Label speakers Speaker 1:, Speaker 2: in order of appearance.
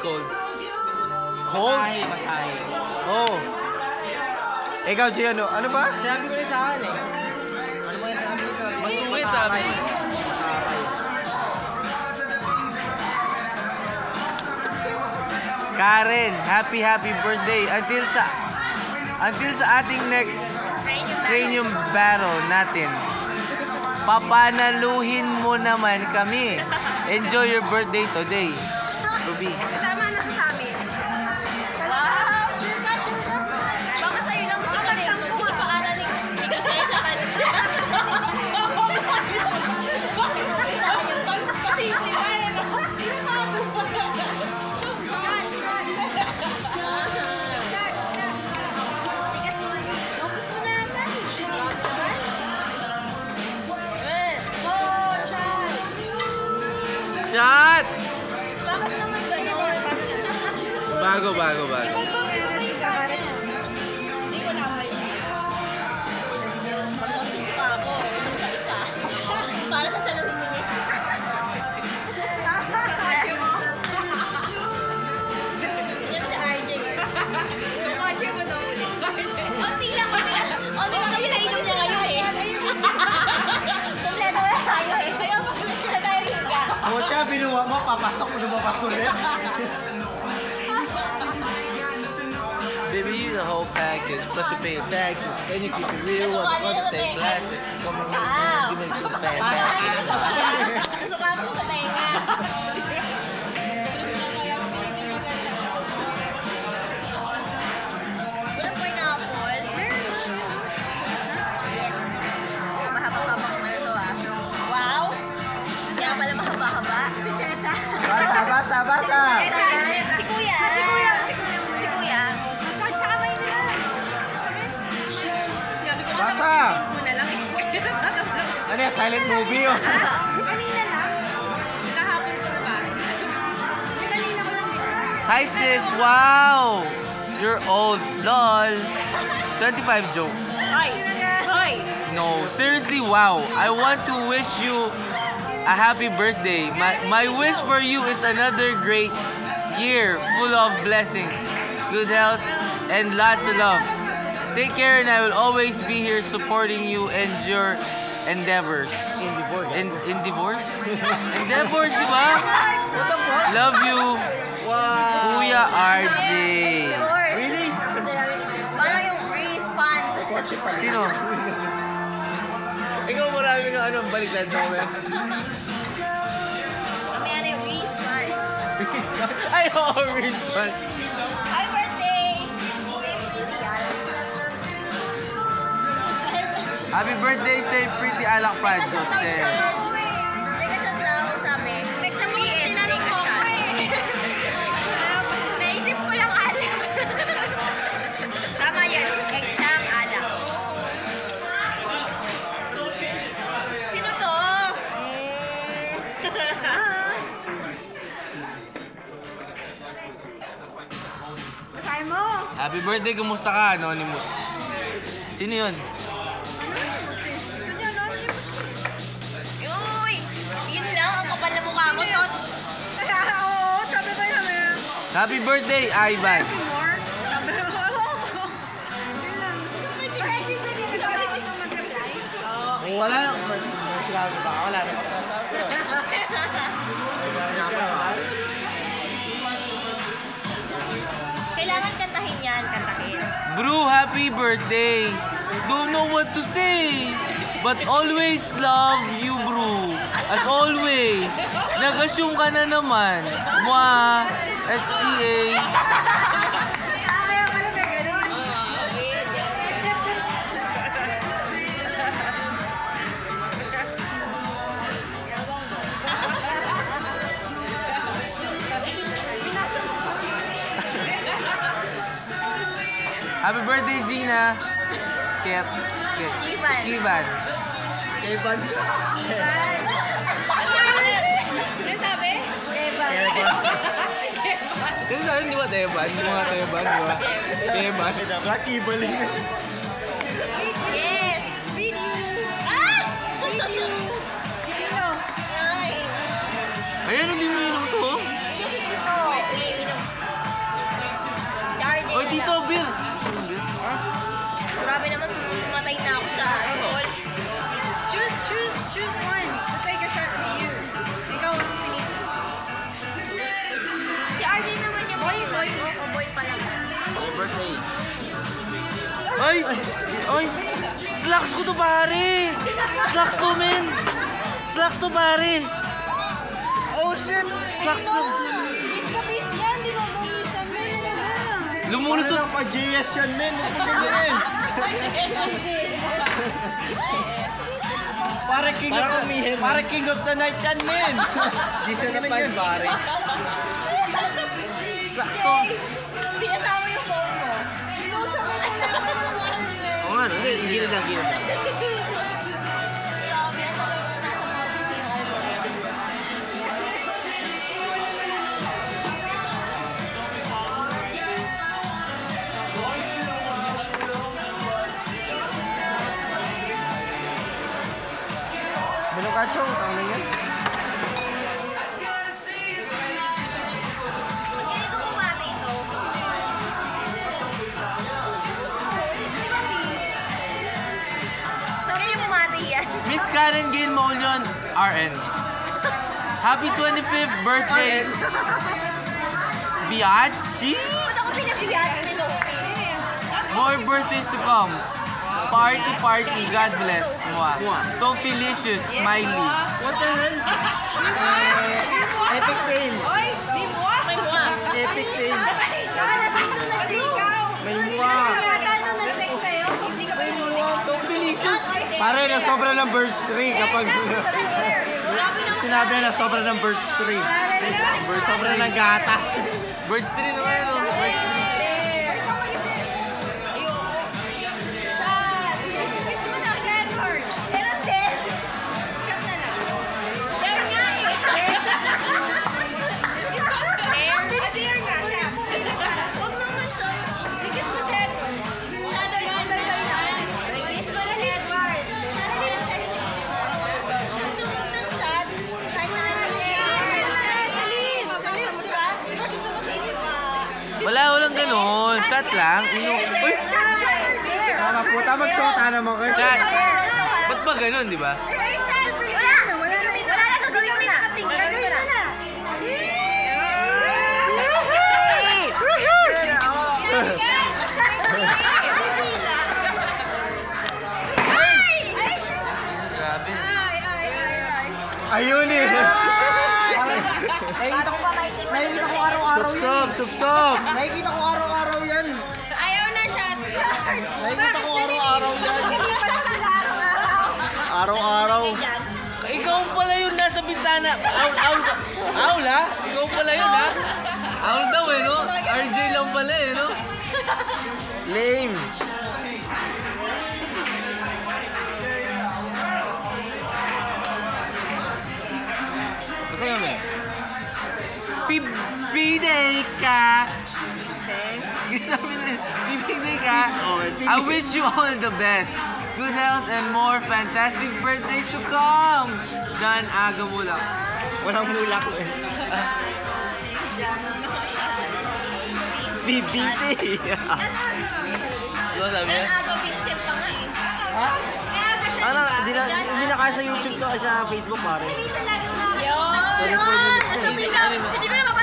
Speaker 1: Cold.
Speaker 2: Cold?
Speaker 1: Masahe.
Speaker 2: Oh. Ikaw, Giano, ano ba?
Speaker 1: Sinabi ko rin sa akin eh. Ano ba yung sinabi ko sa akin?
Speaker 2: Masungit sabi. Karen, happy birthday until sa ating next cranium battle natin. Papanaluhin mo naman kami. Enjoy your birthday today. Ruby.
Speaker 3: Tama na sa amin.
Speaker 4: Wow! Sure ka. Baka sa'yo lang gusto ka rin. Gusto pa ka na hindi ko sa'yo sa kanila.
Speaker 3: Kasi hindi ba yan? Hindi na makapulpon. Shot. Tigas mo na. Opus mo na ata. Oh, shot.
Speaker 2: Shot!
Speaker 3: Bakit naman gano'n?
Speaker 2: Bago.
Speaker 3: Hindi ko na
Speaker 4: Pag susuka ako, isa. Para sa saluhin niya. Yan si RJ.
Speaker 3: Kotse mo daw ulit.
Speaker 4: Onti lang kayo nainom niya ngayon eh. Kompleto na tayo eh. Kaya na tayo higa.
Speaker 1: O siya, binuha mo, papasok mo lumabas ulit.
Speaker 2: Baby, you the whole package, special pay taxes, and you keep it real, what the fuck, stay blasted. Come on, man, you make this fantastic.
Speaker 4: Susuka ko sa tenga. Walang pineapple? Yes. Mahaba-haba ko na ito ah. Wow! Kaya pala mahaba-haba.
Speaker 3: Si Chesa.
Speaker 1: Basa.
Speaker 4: Si Kuya. Si Kuya.
Speaker 3: Masakit sa kamay nila. Sakit. Sabi ko
Speaker 1: Basa.
Speaker 3: mo na lang.
Speaker 1: Ano yan, silent movie yun?
Speaker 3: Kanina lang. Kahapon ko na ba? Kanina ko lang dito.
Speaker 2: Hi sis, wow! You're old, lol. 25 joke.
Speaker 4: Hoy!
Speaker 2: No, seriously, wow. I want to wish you a happy birthday. My wish for you is another great year full of blessings, good health, and lots of love. Take care, and I will always be here supporting you and your endeavors. In divorce? Endeavors, di ba? Love you, Kuya RJ.
Speaker 4: Really? Parang yung response.
Speaker 2: Sino? Ikaw marami ng ano, baliktad mo, man.
Speaker 4: Kami ano yung response.
Speaker 2: Ay, oo, response.
Speaker 4: Happy birthday!
Speaker 2: Happy birthday, stay pretty, Alak Prad, Jose.
Speaker 4: Teka siya daw, sabi. Sa PS, tinanong ko ako eh. Naisip ko lang alam. Tama yan, exam alam. Sino to?
Speaker 3: Basahin mo.
Speaker 2: Happy birthday, kumusta ka, Anonymous? Sino yun?
Speaker 3: Gusto niya, no?
Speaker 4: Uy! Yun lang, ang kapal na mukha mo, Tots.
Speaker 3: Oo, sabi ko yun.
Speaker 2: Happy birthday, Ivan.
Speaker 3: More? Sabi ko, yun lang. At least nagagawa ko siyang mag-reply.
Speaker 1: Wala na. Sinabi ba? Wala na masasabi.
Speaker 4: Kailangan kantahin yan, kantahin.
Speaker 2: Bro, happy birthday. Don't know what to say. But always love you, bro. As always. Nag-assume ka na naman. Mwah. XTA.
Speaker 3: Kaya pala may ganun.
Speaker 2: Happy birthday, Gina. Kivan.
Speaker 1: Kay Baz.
Speaker 3: Ano sabi? Eva.
Speaker 2: Kasi sa akin, di ba Teban? Di ba Teban, di ba? Teban.
Speaker 1: Lucky balik.
Speaker 4: Yes!
Speaker 3: Video.
Speaker 4: Ah!
Speaker 3: Video. Sino?
Speaker 4: Ay!
Speaker 2: Ayan, hindi mo yun ito.
Speaker 4: Kasi ito, please. boy o boy pa lang.
Speaker 5: Happy birthday.
Speaker 2: Ay! Ay! Slacks ko to pare! Slacks to men! Slacks to pare!
Speaker 5: Oh shit!
Speaker 2: Slacks to!
Speaker 3: Bis na bis yan, di ba? Bisan mo yun na.
Speaker 2: Lumulusot!
Speaker 5: Parang pa-JS yan, men. Huwag mo ganyan. Para king of the night yan, men. Jesus na pa pare.
Speaker 2: Slacks to!
Speaker 4: Hindi kasama yung phone mo.
Speaker 3: Inuusap mo na lang ng mahal eh.
Speaker 5: Oo nga, no? Gilid lang. Belokatso, tao na yan.
Speaker 4: Ganito bumati ito. Sorry yung bumati yan.
Speaker 2: Miss Karen Gail Maulion, RN. Happy 25th birthday! Biatchi!
Speaker 4: Ba't ako pinabigyan nito?
Speaker 2: More birthdays to come. Party, party. God bless. Mwah. Topilicious. Smiley.
Speaker 5: What the hell? Epic fail.
Speaker 3: Oy, di mo ah.
Speaker 4: May mukha.
Speaker 5: Epic fail.
Speaker 3: Nakalasing nung nag-ikaw.
Speaker 5: May mukha.
Speaker 3: Nung nag-text sa'yo, hindi ka pa yung
Speaker 2: Topilicious.
Speaker 5: Pare, na sobra ng birds 3 kapag sinabi na sobra ng birds 3. Sobra ng gatas.
Speaker 2: Birds 3 naman yun. Birds 3. Walang ganun. Shot lang. Uy!
Speaker 5: Tama po, tamang shota naman kayo.
Speaker 2: Shot. Ba't ba ganun, di ba? Grabe.
Speaker 5: Ayun eh.
Speaker 4: Nakikita ko
Speaker 5: araw-araw yan. Sup. Nakikita ko araw-araw yan.
Speaker 3: Ayaw na siya.
Speaker 5: Nakikita ko araw-araw yan.
Speaker 3: Hindi pa na sila araw-araw.
Speaker 5: Araw-araw.
Speaker 2: Ikaw pala yun nasa bintana. Aul ha? Ikaw pala yun ha? Aul daw eh no? RJ lang pala eh no?
Speaker 5: Lame.
Speaker 2: Basta kami. Pibigay ka. Pibigay ka. I wish you all the best. Good health and more fantastic birthdays to come. John Agamulak.
Speaker 5: Walang mulak ko eh. BBT.
Speaker 2: Ano sabi niya?
Speaker 5: Ha? Ano, hindi na kaya sa YouTube to, sa Facebook pare.
Speaker 4: Yun!
Speaker 5: 24 minutes na eh.
Speaker 4: Hindi ko na